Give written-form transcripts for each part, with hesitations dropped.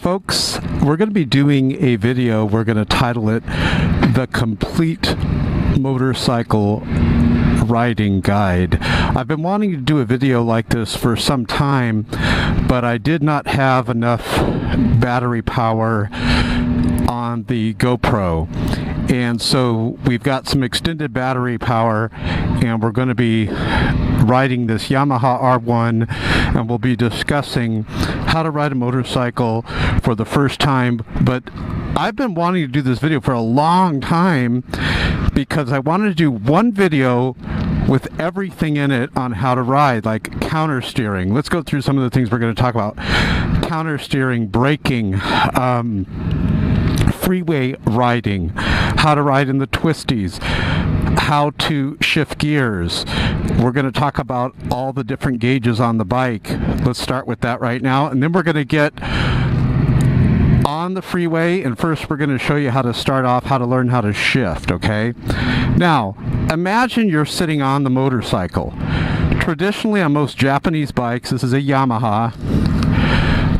folks, we're going to be doing a video. We're going to title it The Complete Motorcycle Riding Guide. I've been wanting to do a video like this for some time, but I did not have enough battery power on the GoPro. And so we've got some extended battery power, and we're going to be riding this Yamaha R1, and we'll be discussing how to ride a motorcycle for the first time. But I've been wanting to do this video for a long time because I wanted to do one video with everything in it on how to ride, like counter steering. Let's go through some of the things we're going to talk about. Counter steering, braking, freeway riding, how to ride in the twisties, how to shift gears. We're going to talk about all the different gauges on the bike. Let's start with that right now, and then we're going to get on the freeway, and first we're going to show you how to start off, how to learn how to shift, okay? Now, imagine you're sitting on the motorcycle. Traditionally, on most Japanese bikes, this is a Yamaha,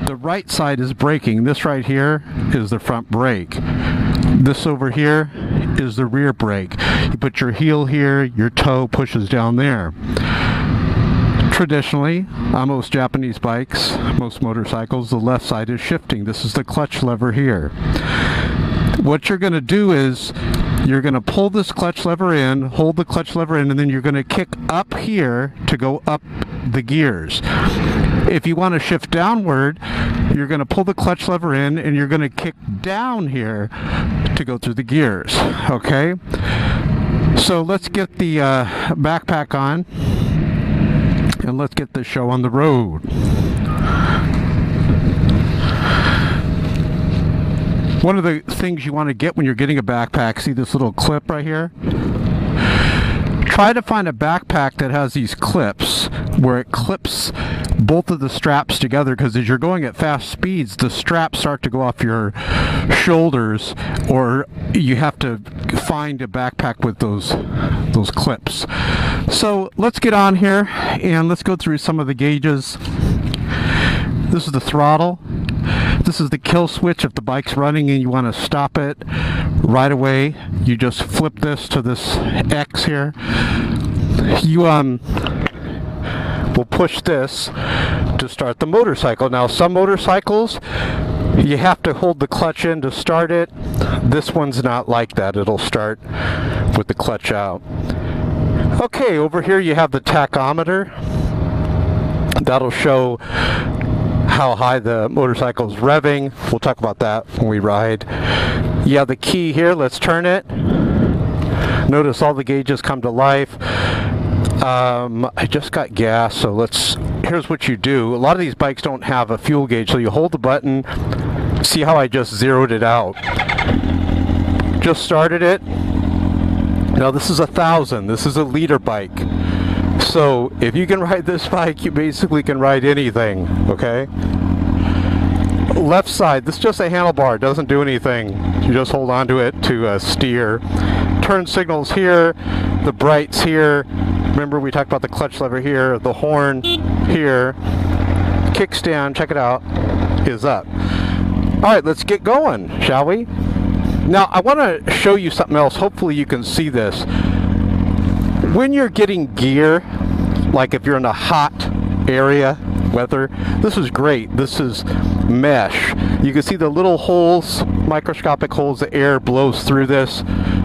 the right side is braking. This right here is the front brake. This over here is the rear brake. You put your heel here, your toe pushes down there. Traditionally, on most Japanese bikes, most motorcycles, the left side is shifting. This is the clutch lever here. What you're going to do is you're going to pull this clutch lever in, hold the clutch lever in, and then you're going to kick up here to go up the gears. If you want to shift downward, you're going to pull the clutch lever in and you're going to kick down here to go through the gears. Okay? So let's get the backpack on and let's get the show on the road. One of the things you want to get when you're getting a backpack, see this little clip right here? Try to find a backpack that has these clips where it clips both of the straps together, because as you're going at fast speeds, the straps start to go off your shoulders, or you have to find a backpack with those clips. So let's get on here and let's go through some of the gauges. This is the throttle. This is the kill switch. If the bike's running and you want to stop it right away, you just flip this to this X here. You will push this to start the motorcycle. Now, some motorcycles, you have to hold the clutch in to start it. This one's not like that. It'll start with the clutch out. Okay, over here you have the tachometer. That'll show how high the motorcycle is revving. We'll talk about that when we ride. You have the key here. Let's turn it. Notice all the gauges come to life. I just got gas, so here's what you do. A lot of these bikes don't have a fuel gauge, so you hold the button. See how I just zeroed it out? Just started it. Now this is 1,000. This is a liter bike. So if you can ride this bike, you basically can ride anything, okay? Left side, this is just a handlebar, doesn't do anything. You just hold onto it to steer. Turn signals here, the brights here. Remember we talked about the clutch lever here, the horn here. Kickstand, check it out, is up. Alright, let's get going, shall we? Now I want to show you something else. Hopefully you can see this. When you're getting gear, like if you're in a hot area, weather, this is great. This is mesh. You can see the little holes, microscopic holes, the air blows through this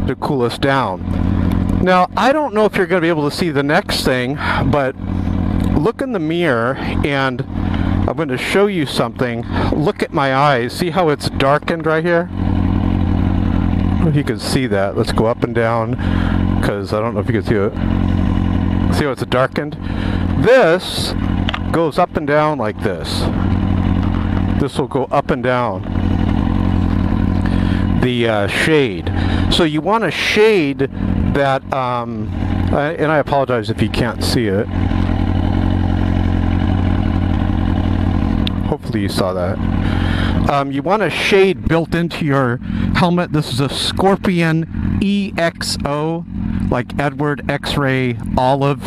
to cool us down. Now, I don't know if you're going to be able to see the next thing, but look in the mirror and I'm going to show you something. Look at my eyes. See how it's darkened right here? I don't know if you can see that. Let's go up and down, because I don't know if you can see it. See how it's darkened? This goes up and down like this. This will go up and down. The shade. So you want to shade that, and I apologize if you can't see it. Hopefully you saw that. You want a shade built into your helmet. This is a Scorpion EXO, like Edward X-Ray Olive.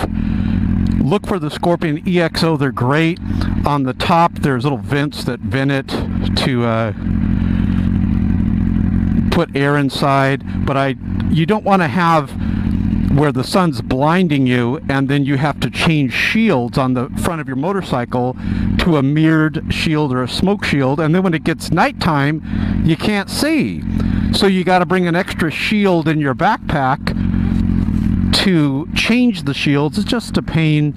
Look for the Scorpion EXO. They're great. On the top, there's little vents that vent it to put air inside. But you don't want to have where the sun's blinding you and then you have to change shields on the front of your motorcycle to a mirrored shield or a smoke shield, and then when it gets nighttime you can't see, so you got to bring an extra shield in your backpack to change the shields. It's just a pain.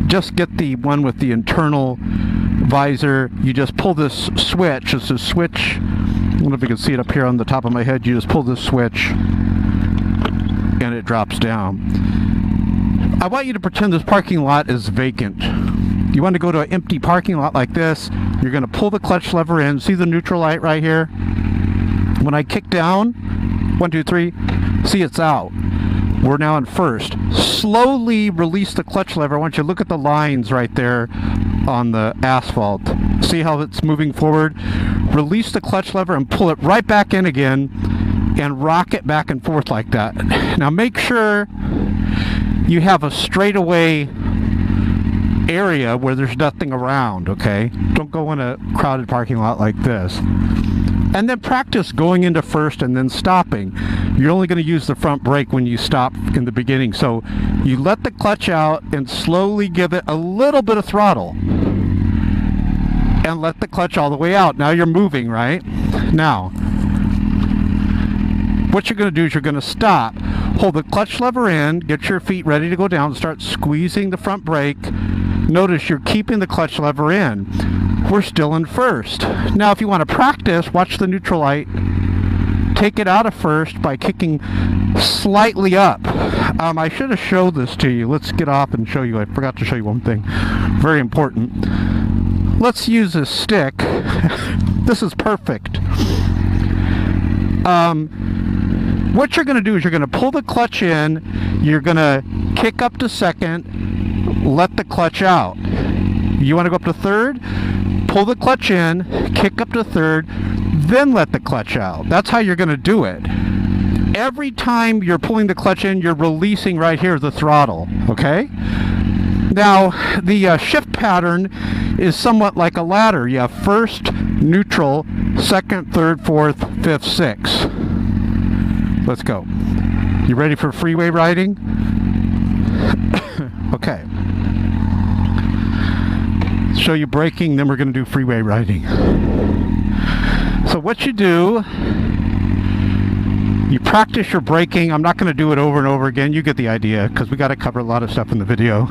Just get the one with the internal visor. You just pull this switch. It's a switch. I don't know if you can see it up here on the top of my head. You just pull this switch and it drops down. I want you to pretend this parking lot is vacant. You want to go to an empty parking lot like this. You're going to pull the clutch lever in. See the neutral light right here? When I kick down, 1, 2, 3, see, it's out. We're now in first. Slowly release the clutch lever. I want you to look at the lines right there on the asphalt. See how it's moving forward? Release the clutch lever and pull it right back in again and rock it back and forth like that. Now make sure you have a straightaway area where there's nothing around, okay? Don't go in a crowded parking lot like this. And then practice going into first and then stopping. You're only going to use the front brake when you stop in the beginning. So you let the clutch out and slowly give it a little bit of throttle. And let the clutch all the way out. Now you're moving, right? Now, what you're going to do is you're going to stop. Hold the clutch lever in, get your feet ready to go down, start squeezing the front brake. Notice you're keeping the clutch lever in. We're still in first. Now if you want to practice, watch the neutral light. Take it out of first by kicking slightly up. I should have showed this to you. Let's get off and show you. I forgot to show you one thing. Very important. Let's use a stick. This is perfect. What you're going to do is you're going to pull the clutch in, you're going to kick up to second, let the clutch out. You want to go up to third, pull the clutch in, kick up to third, then let the clutch out. That's how you're going to do it. Every time you're pulling the clutch in, you're releasing right here the throttle, okay? Now, the shift pattern is somewhat like a ladder. You have first, neutral, second, third, fourth, fifth, sixth. Let's go. You ready for freeway riding? Okay. Show you braking, then we're going to do freeway riding. So what you do, you practice your braking. I'm not going to do it over and over again. You get the idea, because we got to cover a lot of stuff in the video.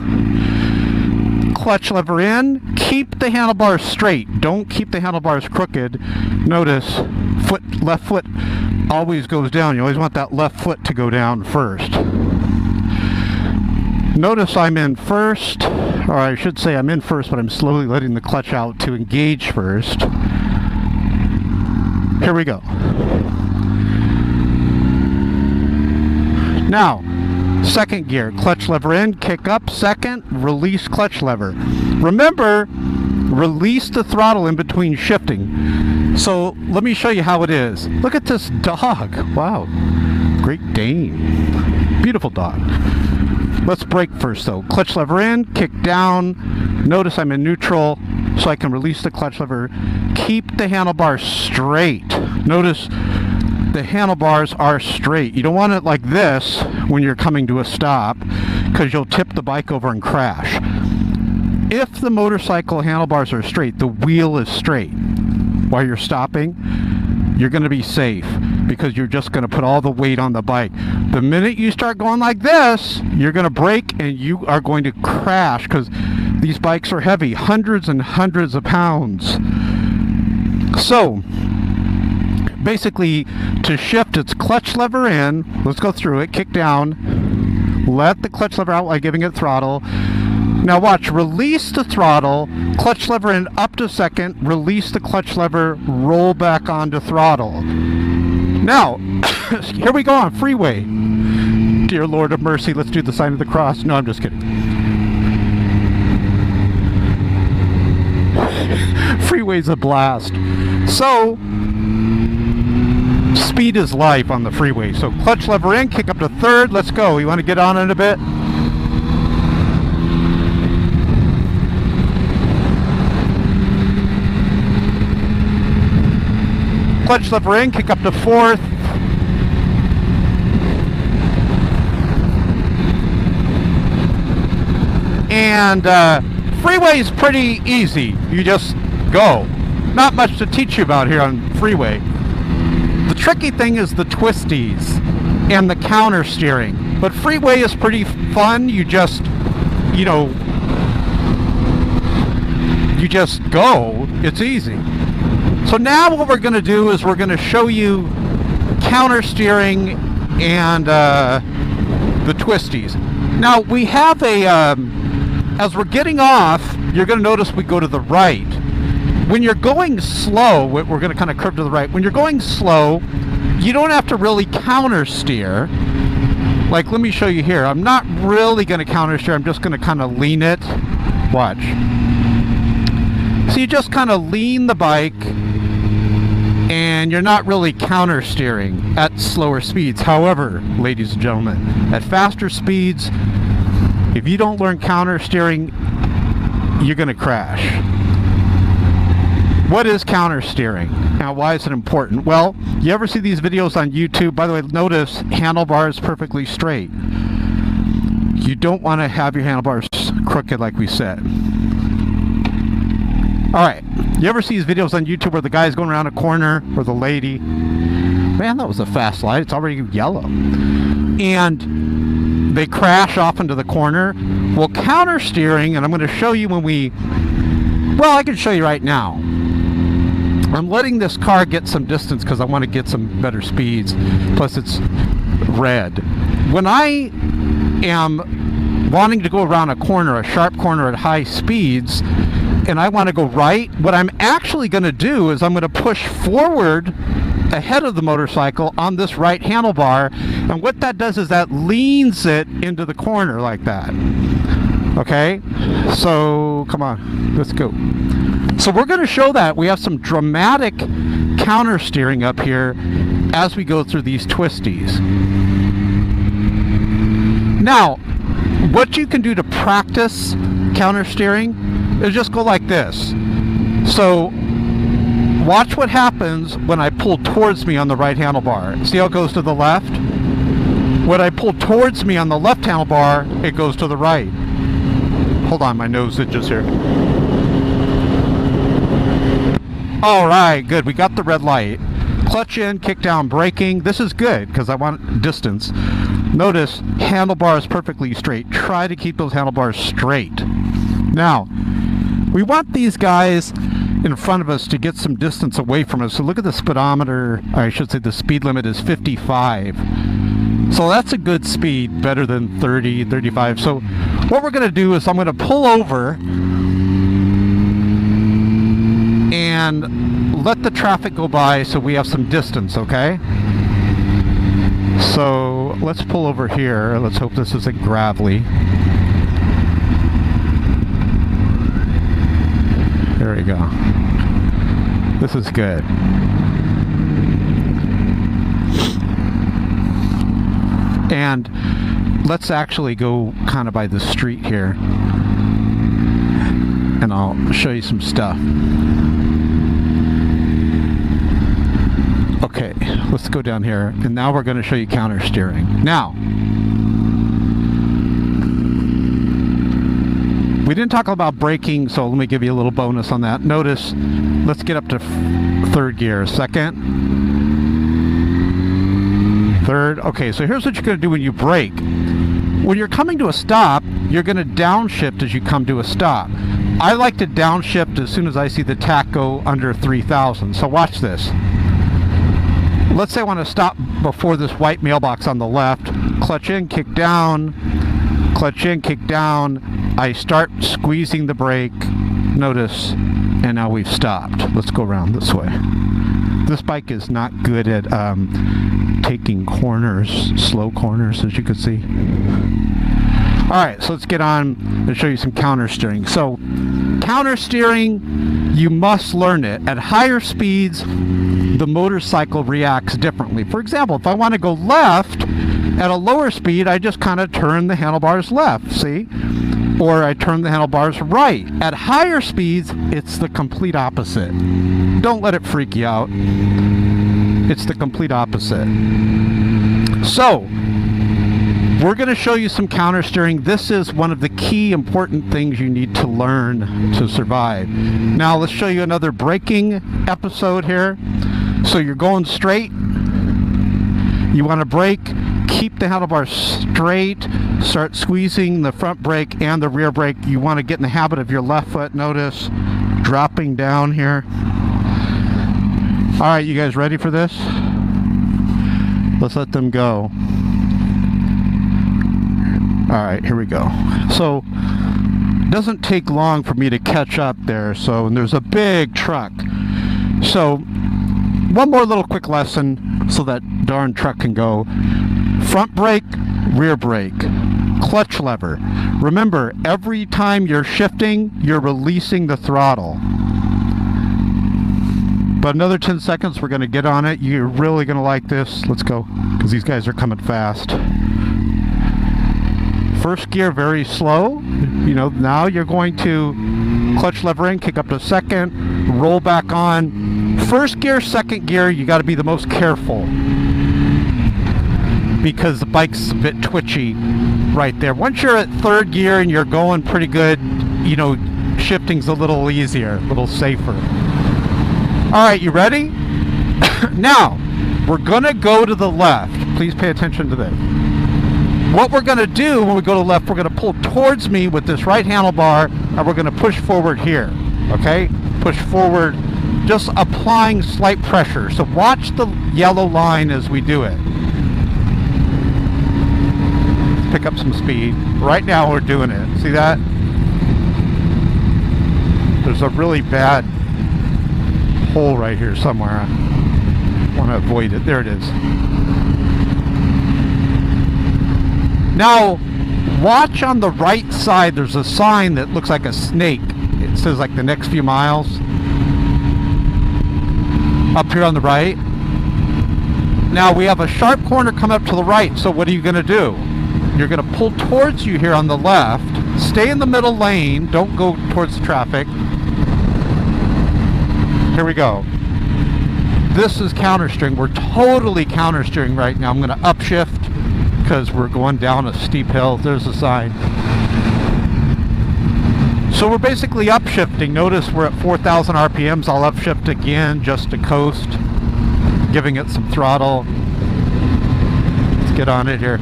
Clutch lever in. Keep the handlebars straight. Don't keep the handlebars crooked. Notice, left foot always goes down. You always want that left foot to go down first. Notice I'm in first, or I should say I'm in first, but I'm slowly letting the clutch out to engage first. Here we go. Now, second gear, clutch lever in, kick up, second, release clutch lever. Remember, release the throttle in between shifting. So let me show you how it is. Look at this dog. Wow, Great Dane. Beautiful dog. Let's brake first though. Clutch lever in, kick down. Notice I'm in neutral, so I can release the clutch lever. Keep the handlebars straight. Notice the handlebars are straight. You don't want it like this when you're coming to a stop, because you'll tip the bike over and crash. If the motorcycle handlebars are straight, the wheel is straight while you're stopping, you're going to be safe, because you're just going to put all the weight on the bike. The minute you start going like this, you're going to brake and you are going to crash, because these bikes are heavy, hundreds and hundreds of pounds. So basically, to shift, it's clutch lever in. Let's go through it. Kick down, let the clutch lever out while giving it throttle. Now watch, release the throttle, clutch lever in up to second, release the clutch lever, roll back onto throttle. Now, here we go on freeway. Dear Lord of mercy, let's do the sign of the cross. No, I'm just kidding. Freeway's a blast. So, speed is life on the freeway. So clutch lever in, kick up to third, let's go. You want to get on it a bit? Clutch lever in, kick up to fourth. And freeway is pretty easy. You just go. Not much to teach you about here on freeway. The tricky thing is the twisties and the counter steering. But freeway is pretty fun. You just, you know, you just go. It's easy. So now what we're going to do is we're going to show you counter steering and the twisties. Now we have a, as we're getting off, you're going to notice we go to the right. When you're going slow, we're going to kind of curve to the right. When you're going slow, you don't have to really counter steer. Like, let me show you here. I'm not really going to counter steer. I'm just going to kind of lean it. Watch. So you just kind of lean the bike, and you're not really counter steering at slower speeds. However, ladies and gentlemen, at faster speeds, if you don't learn counter steering, you're going to crash. What is counter steering? Now, why is it important? Well, you ever see these videos on YouTube? By the way, notice handlebars perfectly straight. You don't want to have your handlebars crooked like we said. Alright, you ever see these videos on YouTube where the guy's going around a corner, or the lady? Man, that was a fast slide. It's already yellow. And they crash off into the corner. Well, counter steering, and I'm going to show you when we... Well, I can show you right now. I'm letting this car get some distance because I want to get some better speeds. Plus, it's red. When I am wanting to go around a corner, a sharp corner at high speeds, and I want to go right, what I'm actually going to do is I'm going to push forward ahead of the motorcycle on this right handlebar, and what that does is that leans it into the corner like that. Okay, so come on, let's go. So we're going to show that. We have some dramatic counter steering up here as we go through these twisties. Now, what you can do to practice counter steering is just go like this. So watch what happens when I pull towards me on the right handlebar. See how it goes to the left? When I pull towards me on the left handlebar, it goes to the right. Hold on, my nose itches here. Alright, good. We got the red light. Clutch in, kick down, braking. This is good because I want distance. Notice, handlebars perfectly straight. Try to keep those handlebars straight. Now, we want these guys in front of us to get some distance away from us. So look at the speedometer. I should say the speed limit is 55. So that's a good speed, better than 30, 35. So what we're going to do is I'm going to pull over and let the traffic go by so we have some distance, okay? So let's pull over here. Let's hope this isn't gravelly. There we go. This is good. And let's actually go kind of by the street here, and I'll show you some stuff. Okay, let's go down here, and now we're going to show you counter steering. Now, we didn't talk about braking, so let me give you a little bonus on that. Notice, let's get up to third gear. Second, third. Okay, so here's what you're going to do when you brake. When you're coming to a stop, you're going to downshift as you come to a stop. I like to downshift as soon as I see the tach go under 3,000. So watch this. Let's say I want to stop before this white mailbox on the left. Clutch in, kick down. Clutch in, kick down. I start squeezing the brake. Notice, and now we've stopped. Let's go around this way. This bike is not good at taking corners, slow corners, as you can see. Alright, so let's get on and show you some counter steering. So, counter steering, you must learn it. At higher speeds, the motorcycle reacts differently. For example, if I want to go left, at a lower speed, I just kind of turn the handlebars left, see? Or I turn the handlebars right. At higher speeds, it's the complete opposite. Don't let it freak you out. It's the complete opposite. So, we're going to show you some counter steering. This is one of the key important things you need to learn to survive. Now, let's show you another braking episode here. So you're going straight. You want to brake. Keep the handlebar straight. Start squeezing the front brake and the rear brake. You want to get in the habit of your left foot, notice, dropping down here. All right, you guys ready for this? Let's let them go. All right, here we go. So, it doesn't take long for me to catch up there. So, and there's a big truck. So, one more little quick lesson so that darn truck can go. Front brake, rear brake, clutch lever. Remember, every time you're shifting, you're releasing the throttle. But another 10 seconds, we're going to get on it. You're really going to like this. Let's go, because these guys are coming fast. First gear, very slow. You know, now you're going to clutch lever in, kick up to second, roll back on. First gear, second gear, you got to be the most careful, because the bike's a bit twitchy right there. Once you're at third gear and you're going pretty good, you know, shifting's a little easier, a little safer. All right, you ready? Now, we're gonna go to the left. Please pay attention to this. What we're gonna do when we go to the left, we're gonna pull towards me with this right handlebar, and we're gonna push forward here, okay? Push forward, just applying slight pressure. So watch the yellow line as we do it. Pick up some speed. Right now we're doing it. See that? There's a really bad hole right here somewhere. I want to avoid it. There it is. Now, watch on the right side. There's a sign that looks like a snake. It says like the next few miles. Up here on the right. Now we have a sharp corner coming up to the right. So what are you going to do? You're going to pull towards you here on the left. Stay in the middle lane. Don't go towards the traffic. Here we go. This is counter steering. We're totally counter steering right now. I'm going to upshift because we're going down a steep hill. There's the sign. So we're basically upshifting. Notice we're at 4,000 RPMs. I'll upshift again just to coast, giving it some throttle. Let's get on it here.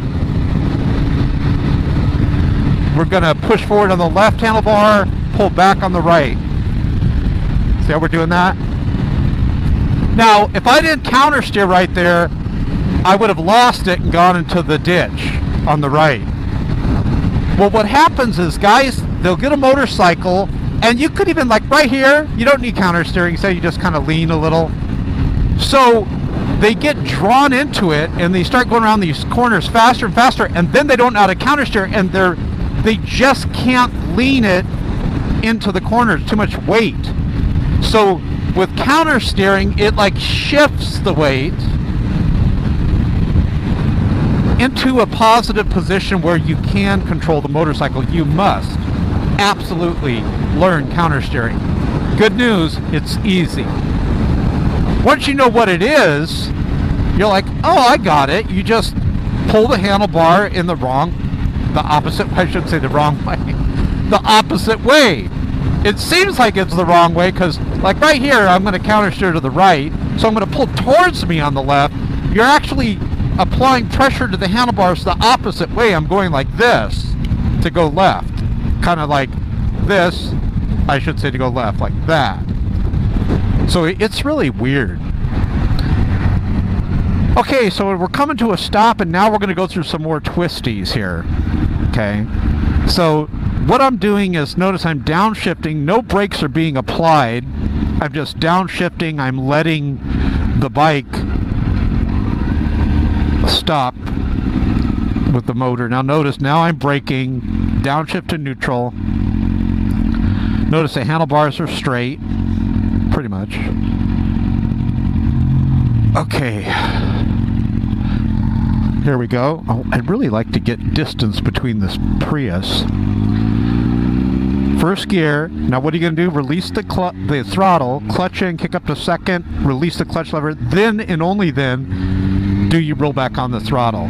We're going to push forward on the left handlebar, pull back on the right. See how we're doing that? Now, if I didn't counter steer right there, I would have lost it and gone into the ditch on the right. Well, what happens is, guys, they'll get a motorcycle, and you could even, like right here, you don't need counter steering, so you just kind of lean a little. So they get drawn into it, and they start going around these corners faster and faster, and then they don't know how to counter steer, and they just can't lean it into the corners, too much weight. So with counter steering, it like shifts the weight into a positive position where you can control the motorcycle. You must absolutely learn counter steering. Good news, it's easy. Once you know what it is, you're like, oh, I got it. You just pull the handlebar in the opposite way. It seems like it's the wrong way because, like right here, I'm going to counter steer to the right, so I'm going to pull towards me on the left. You're actually applying pressure to the handlebars the opposite way. I'm going like this to go left, kind of like this, I should say, to go left, like that. So it's really weird. Okay, so we're coming to a stop, and now we're going to go through some more twisties here. Okay, so what I'm doing is, notice I'm downshifting. No brakes are being applied. I'm just downshifting. I'm letting the bike stop with the motor. Now notice, now I'm braking, downshift to neutral. Notice the handlebars are straight, pretty much. Okay. Here we go. Oh, I'd really like to get distance between this Prius. First gear. Now what are you going to do? Release the throttle, clutch in, kick up to second, release the clutch lever. Then and only then do you roll back on the throttle.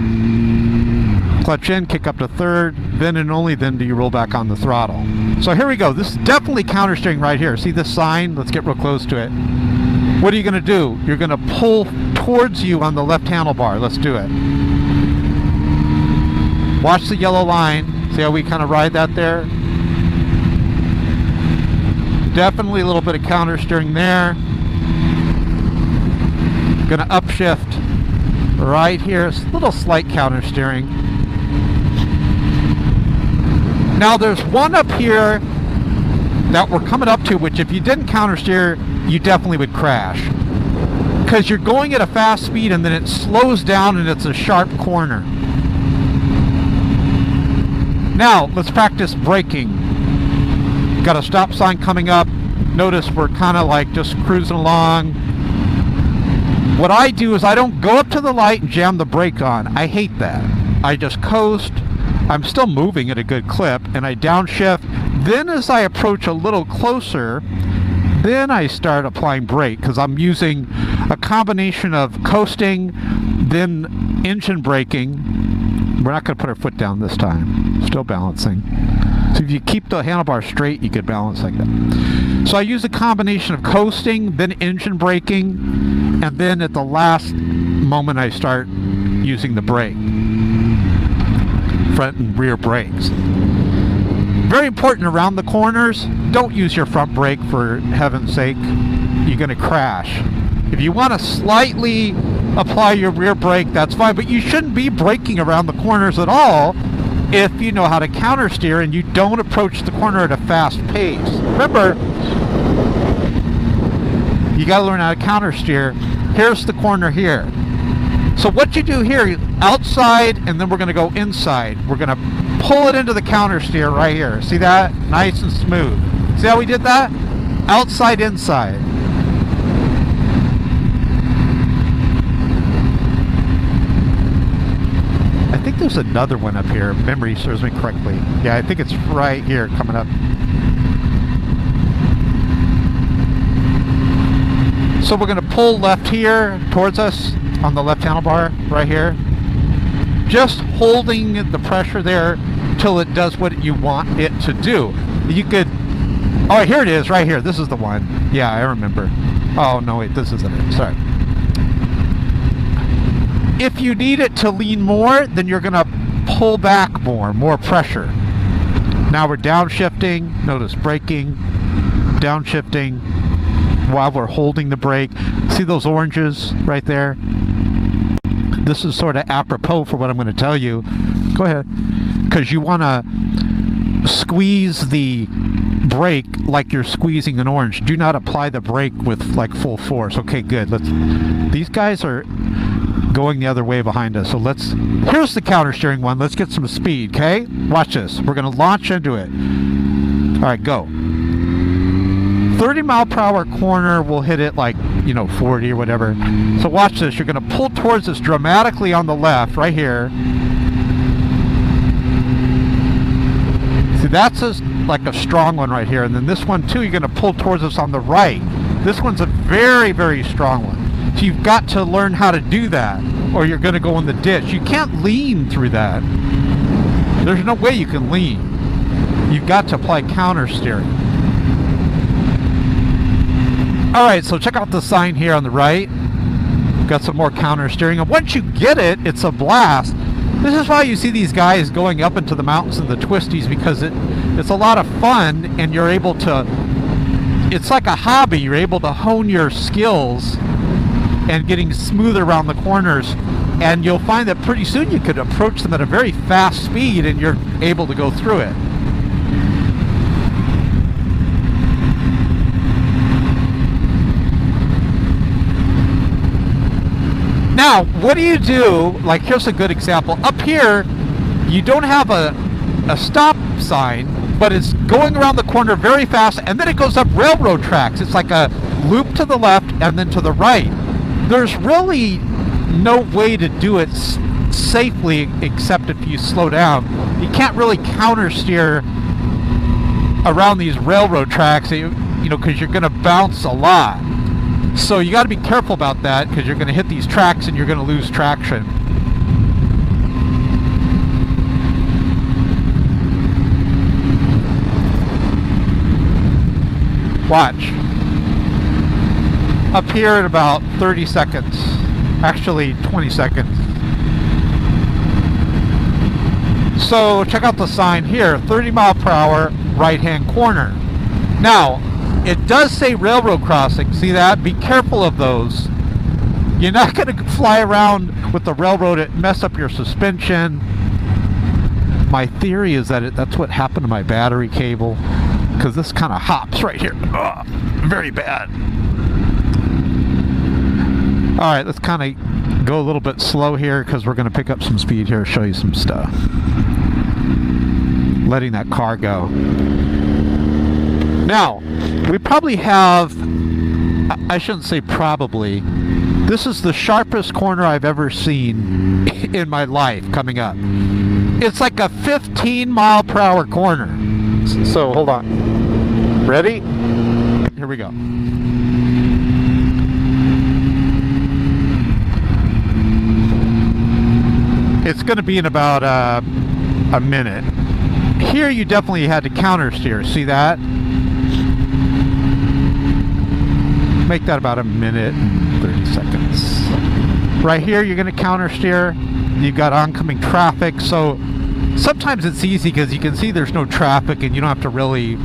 Clutch in, kick up to third, then and only then do you roll back on the throttle. So here we go. This is definitely counter steering right here. See this sign? Let's get real close to it. What are you going to do? You're going to pull towards you on the left handlebar. Let's do it. Watch the yellow line. See how we kind of ride that there? Definitely a little bit of counter steering there. Going to upshift right here. It's a little slight counter steering. Now there's one up here that we're coming up to, which if you didn't counter steer, you definitely would crash. Because you're going at a fast speed and then it slows down and it's a sharp corner. Now, let's practice braking. Got a stop sign coming up. Notice we're kind of like just cruising along. What I do is I don't go up to the light and jam the brake on. I hate that. I just coast. I'm still moving at a good clip, and I downshift. Then as I approach a little closer, then I start applying brake, because I'm using a combination of coasting, then engine braking. We're not going to put our foot down this time. Still balancing. So if you keep the handlebar straight, you could balance like that. So I use a combination of coasting, then engine braking, and then at the last moment I start using the brake. Front and rear brakes. Very important around the corners. Don't use your front brake, for heaven's sake. You're going to crash. If you want to slightly apply your rear brake, that's fine, but you shouldn't be braking around the corners at all if you know how to counter steer and you don't approach the corner at a fast pace. Remember, you got to learn how to counter steer. Here's the corner here. So what you do here, outside, and then we're going to go inside. We're going to pull it into the counter steer right here. See that? Nice and smooth. See how we did that? Outside, inside. I think there's another one up here. If memory serves me correctly. Yeah, I think it's right here coming up. So we're going to pull left here towards us on the left handlebar right here. Just holding the pressure there till it does what you want it to do. You could... Oh, here it is, right here. This is the one. Yeah, I remember. Oh, no, wait, this isn't it. Sorry. If you need it to lean more, then you're going to pull back more pressure. Now we're downshifting. Notice braking, downshifting while we're holding the brake. See those oranges right there? This is sort of apropos for what I'm going to tell you. Go ahead. Because you want to squeeze the brake like you're squeezing an orange. Do not apply the brake with like full force. Okay, good. These guys are going the other way behind us. So here's the counter steering one. Let's get some speed, okay? Watch this. We're going to launch into it. All right, go. 30 mile per hour corner, we'll hit it like, 40 or whatever. So watch this. You're going to pull towards us dramatically on the left, right here. See, that's like a strong one right here. And then this one too, you're going to pull towards us on the right. This one's a very, very strong one. So you've got to learn how to do that, or you're going to go in the ditch. You can't lean through that. There's no way you can lean. You've got to apply counter steering. Alright, so check out the sign here on the right. Got some more counter steering. And once you get it, it's a blast. This is why you see these guys going up into the mountains and the twisties, because it's a lot of fun, and you're able to... It's like a hobby. You're able to hone your skills and getting smoother around the corners. And you'll find that pretty soon you could approach them at a very fast speed and you're able to go through it. Now, what do you do? Like, here's a good example. Up here, you don't have a stop sign, but it's going around the corner very fast, and then it goes up railroad tracks. It's like a loop to the left and then to the right. There's really no way to do it safely except if you slow down. You can't really counter steer around these railroad tracks, you know, because you're going to bounce a lot. So you got to be careful about that, because you're going to hit these tracks and you're going to lose traction. Watch. Up here at about 30 seconds. Actually, 20 seconds. So check out the sign here, 30 mile per hour, right-hand corner. Now, it does say railroad crossing. See that? Be careful of those. You're not going to fly around with the railroad and mess up your suspension. My theory is that that's what happened to my battery cable, because this kind of hops right here. Ugh, very bad. All right, let's kind of go a little bit slow here, because we're going to pick up some speed here, show you some stuff. Letting that car go. Now, we probably have, I shouldn't say probably, this is the sharpest corner I've ever seen in my life coming up. It's like a 15 mile per hour corner. So hold on. Ready? Here we go. It's going to be in about a minute. Here you definitely had to counter steer. See that? Make that about a minute and 30 seconds. Right here you're going to counter steer. You've got oncoming traffic, so sometimes it's easy because you can see there's no traffic and you don't have to really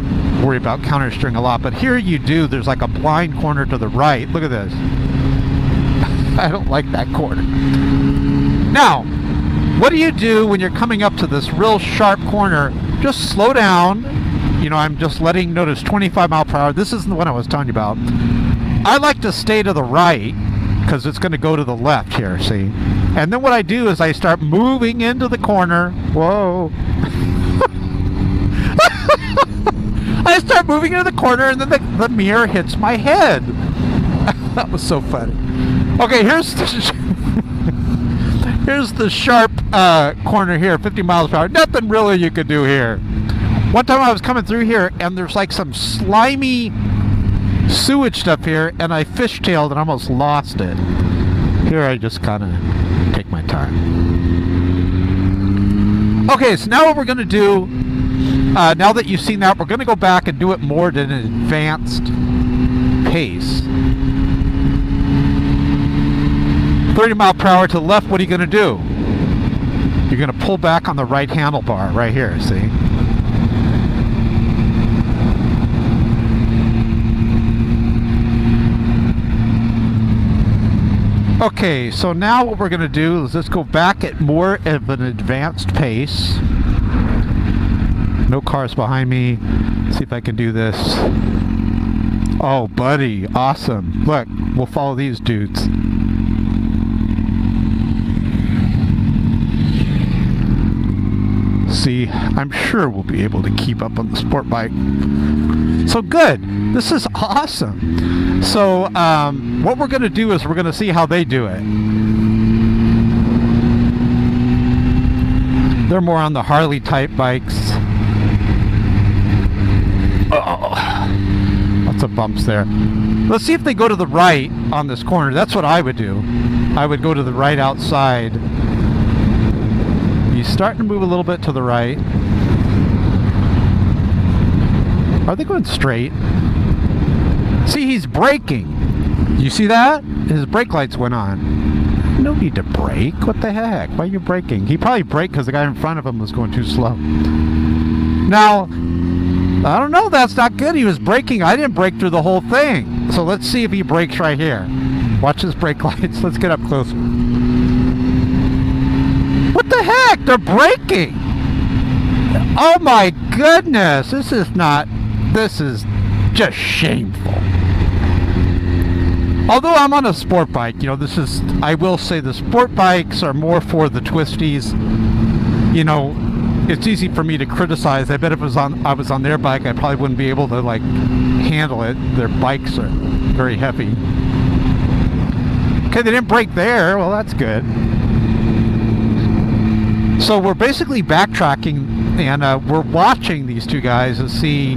worry about counter steering a lot. But here you do. There's like a blind corner to the right. Look at this. I don't like that corner. Now, what do you do when you're coming up to this real sharp corner? Just slow down. You know, I'm just letting notice 25 mile per hour. This isn't the one I was telling you about. I like to stay to the right because it's going to go to the left here, see? And then what I do is I start moving into the corner. Whoa. I start moving into the corner and then the mirror hits my head. That was so funny. Okay, here's the sharp corner here, 50 miles per hour. Nothing really you could do here. One time I was coming through here and there's like some slimy sewage stuff here, and I fishtailed and almost lost it. Here I just kind of take my time. Okay, so now what we're going to do, now that you've seen that, we're going to go back and do it more at an advanced pace. 30 mile per hour to the left, what are you going to do? You're going to pull back on the right handlebar right here, see? Okay, so now what we're going to do is let's go back at more of an advanced pace. No cars behind me. Let's see if I can do this. Oh, buddy, awesome. Look, we'll follow these dudes. See, I'm sure we'll be able to keep up on the sport bike. So good. This is awesome. So what we're going to do is we're going to see how they do it. They're more on the Harley type bikes. Oh, lots of bumps there. Let's see if they go to the right on this corner. That's what I would do. I would go to the right outside. He's starting to move a little bit to the right. Are they going straight? See, he's braking. You see that? His brake lights went on. No need to brake. What the heck? Why are you braking? He probably braked because the guy in front of him was going too slow. Now, I don't know. That's not good. He was braking. I didn't brake through the whole thing. So let's see if he brakes right here. Watch his brake lights. Let's get up closer. What the heck? They're braking. Oh my goodness. This is just shameful. Although I'm on a sport bike, you know, I will say the sport bikes are more for the twisties. You know, it's easy for me to criticize. I bet if I was on their bike, I probably wouldn't be able to, like, handle it. Their bikes are very heavy. Okay, they didn't brake there. Well, that's good. So we're basically backtracking And we're watching these two guys to see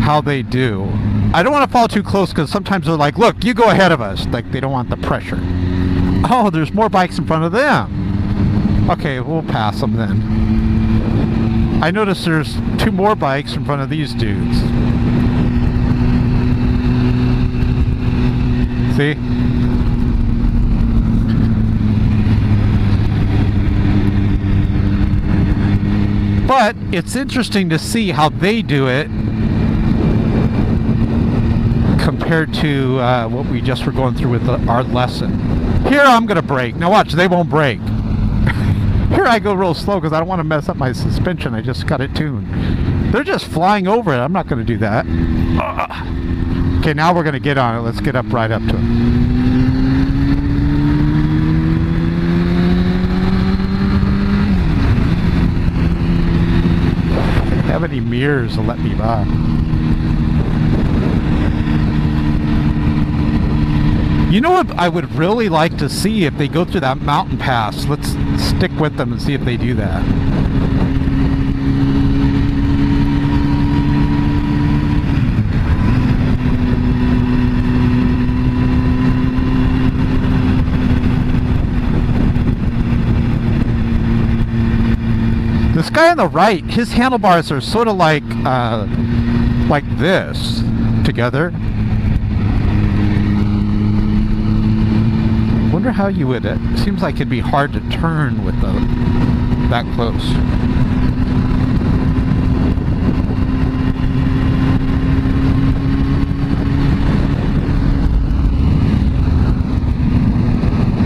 how they do. I don't want to fall too close because sometimes they're like, look, you go ahead of us. Like, they don't want the pressure. Oh, there's more bikes in front of them. Okay, we'll pass them then. I noticed there's 2 more bikes in front of these dudes. See? But it's interesting to see how they do it compared to what we just were going through with our lesson. Here I'm going to brake. Now watch, they won't brake. Here I go real slow because I don't want to mess up my suspension. I just got it tuned. They're just flying over it. I'm not going to do that. Okay, now we're going to get on it. Let's get up right up to it. Have any mirrors to let me by? You know what I would really like to see if they go through that mountain pass? Let's stick with them and see if they do that. This guy on the right, his handlebars are sort of like this together. Wonder how you would. It seems like it'd be hard to turn with that close.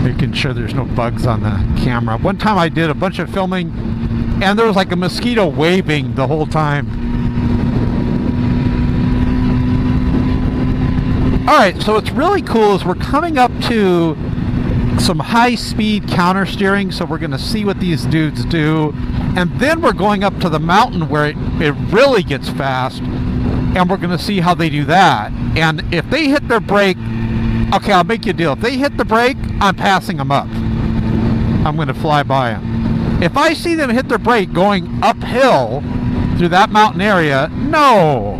Making sure there's no bugs on the camera. One time I did a bunch of filming and there was like a mosquito waving the whole time. Alright, so what's really cool is we're coming up to some high-speed counter steering, so we're going to see what these dudes do. And then we're going up to the mountain where it really gets fast, and we're going to see how they do that. And if they hit their brake, okay, I'll make you a deal. If they hit the brake, I'm passing them up. I'm going to fly by them. If I see them hit their brake going uphill through that mountain area, no.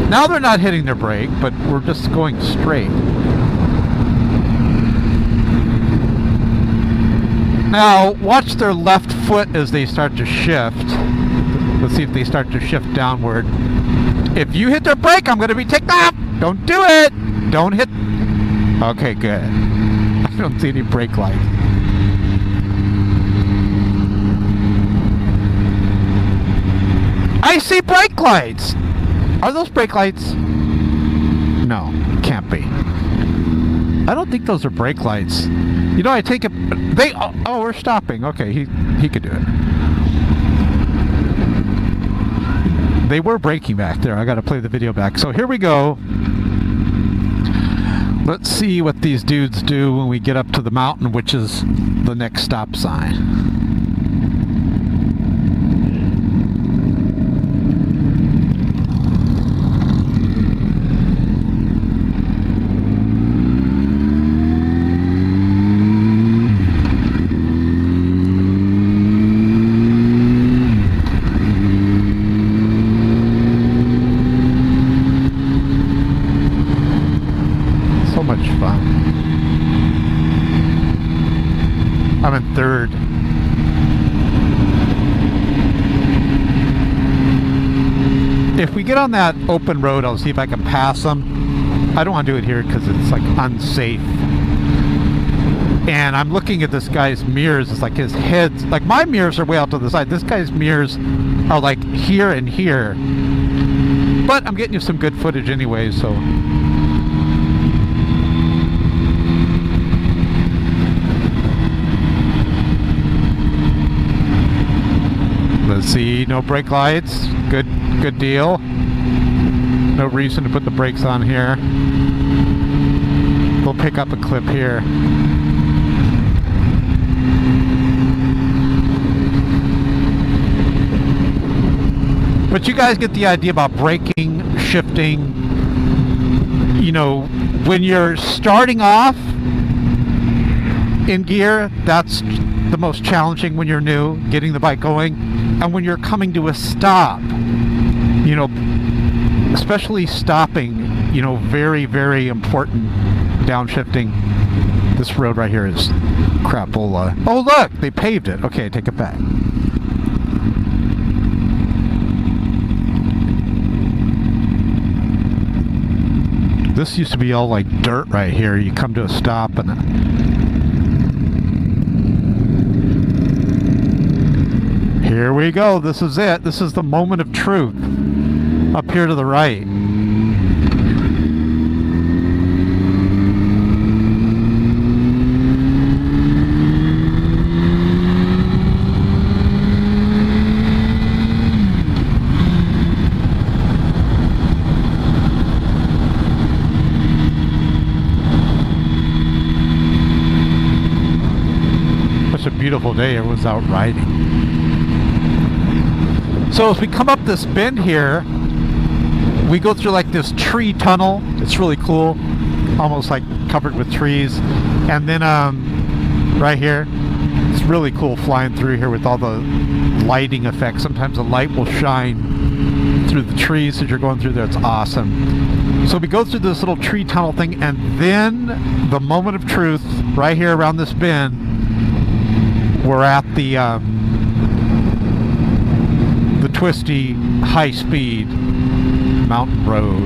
Now they're not hitting their brake, but we're just going straight. Now, watch their left foot as they start to shift. Let's see if they start to shift downward. If you hit their brake, I'm going to be taken off. Don't do it. Don't hit. Okay, good. I don't see any brake lights. I see brake lights. Are those brake lights? No, can't be. I don't think those are brake lights. You know, I take it. They. Oh, we're stopping. Okay, he could do it. They were braking back there. I got to play the video back. So here we go. Let's see what these dudes do when we get up to the mountain, which is the next stop sign. I'm in third. If we get on that open road, I'll see if I can pass them. I don't want to do it here because it's like unsafe. And I'm looking at this guy's mirrors. It's like his head's like my mirrors are way out to the side. This guy's mirrors are like here and here. But I'm getting you some good footage anyway, so. Let's see, no brake lights. Good deal. No reason to put the brakes on here. We'll pick up a clip here. But you guys get the idea about braking, shifting. You know, when you're starting off in gear, that's the most challenging when you're new, getting the bike going, and when you're coming to a stop. You know, especially stopping, you know, very, very important downshifting. This road right here is crapola. Oh, look, they paved it. Okay, take it back. This used to be all like dirt right here. You come to a stop and here we go. This is it. This is the moment of truth. Up here to the right. Such a beautiful day. Everyone's out riding. So as we come up this bend here, we go through like this tree tunnel. It's really cool, almost like covered with trees. And then right here, it's really cool flying through here with all the lighting effects. Sometimes the light will shine through the trees as you're going through there. It's awesome. So we go through this little tree tunnel thing, and then the moment of truth, right here around this bend, we're at the twisty, high-speed mountain road.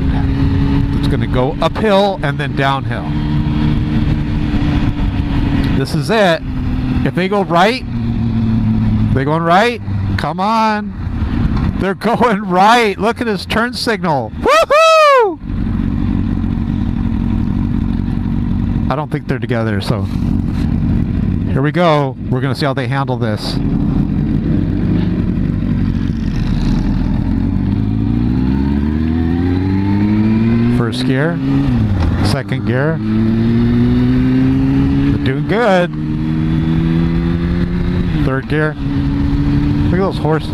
It's going to go uphill and then downhill. This is it. If they go right, they're going right. Come on. They're going right. Look at his turn signal. Woohoo! I don't think they're together, so here we go. We're going to see how they handle this. First gear, second gear. They're doing good. Third gear. Look at those horses.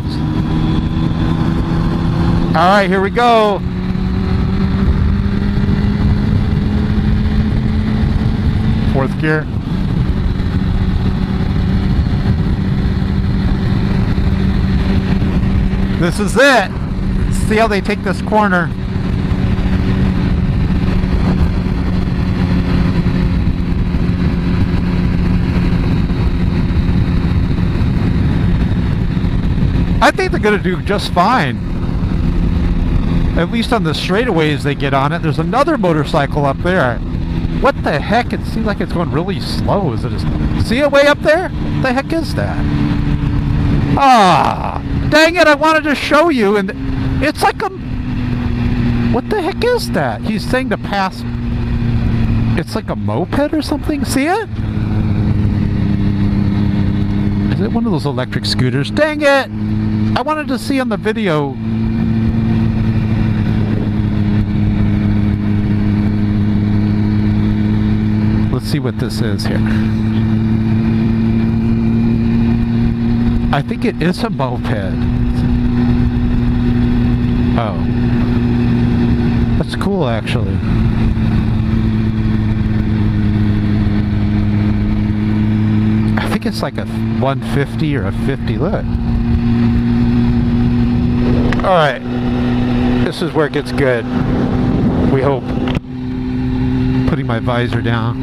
All right, here we go. Fourth gear. This is it. See how they take this corner. I think they're going to do just fine. At least on the straightaways they get on it. There's another motorcycle up there. What the heck? It seems like it's going really slow. Is it? See it way up there? What the heck is that? Ah, dang it! I wanted to show you, and it's like a... What the heck is that? He's saying to pass... It's like a moped or something? See it? Is it one of those electric scooters? Dang it! I wanted to see on the video. Let's see what this is here. I think it is a moped. Oh. That's cool, actually. I think it's like a 150 or a 50. Look. Alright. This is where it gets good. We hope. Putting my visor down.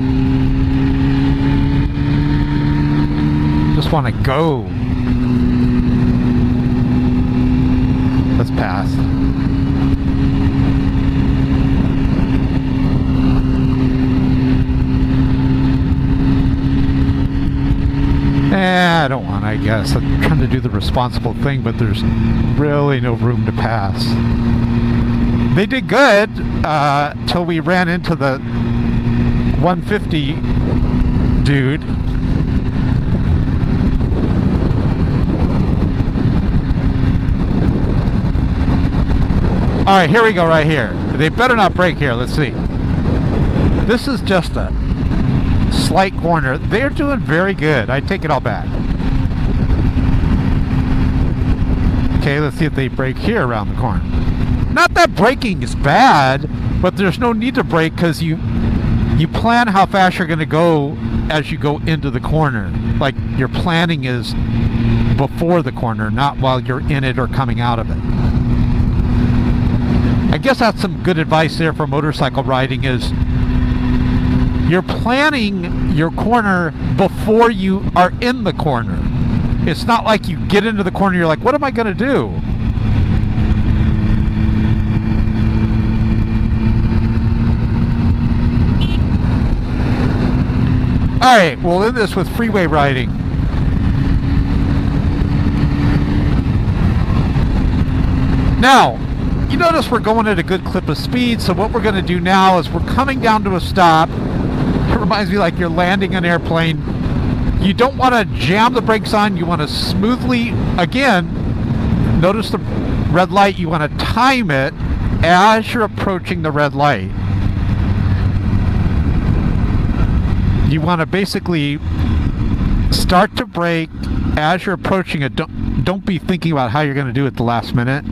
Just want to go. Let's pass. I don't want, I guess. I'm trying to do the responsible thing, but there's really no room to pass. They did good till we ran into the 150 dude. Alright, here we go right here. They better not brake here. Let's see. This is just a slight corner. They're doing very good. I take it all back. Okay, let's see if they brake here around the corner. Not that braking is bad, but there's no need to brake because you you plan how fast you're going to go as you go into the corner. Like your planning is before the corner, not while you're in it or coming out of it. I guess that's some good advice there for motorcycle riding, is you're planning your corner before you are in the corner. It's not like you get into the corner, you're like, what am I going to do? Alright, we'll end this with freeway riding. Now, you notice we're going at a good clip of speed, so what we're going to do now is we're coming down to a stop. It reminds me like you're landing an airplane. You don't want to jam the brakes on, you want to smoothly, again, notice the red light, you want to time it as you're approaching the red light. You want to basically start to brake as you're approaching it. Don't be thinking about how you're going to do it at the last minute.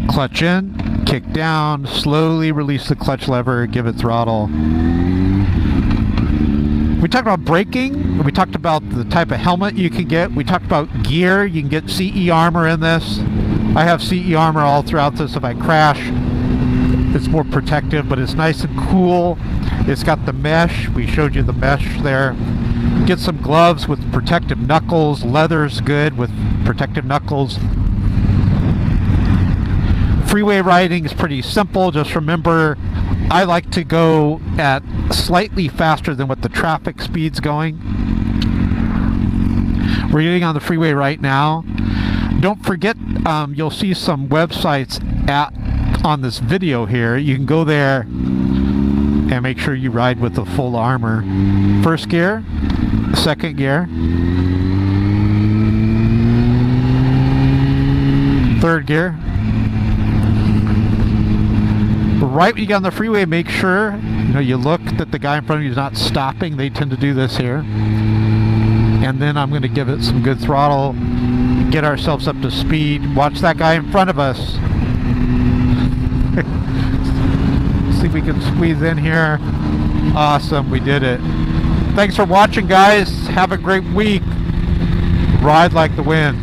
Clutch in, kick down, slowly release the clutch lever, give it throttle. We talked about braking, we talked about the type of helmet you can get, we talked about gear. You can get CE armor in this. I have CE armor all throughout this. If I crash, it's more protective, but it's nice and cool. It's got the mesh. We showed you the mesh there. Get some gloves with protective knuckles. Leather's good with protective knuckles. Freeway riding is pretty simple. Just remember, I like to go at slightly faster than what the traffic speed's going. We're getting on the freeway right now. Don't forget, you'll see some websites on this video here. You can go there and make sure you ride with the full armor. First gear, second gear, third gear. Right when you get on the freeway, make sure you look that the guy in front of you is not stopping. They tend to do this here. And then I'm going to give it some good throttle, get ourselves up to speed. Watch that guy in front of us. See if we can squeeze in here. Awesome, we did it. Thanks for watching, guys. Have a great week. Ride like the wind.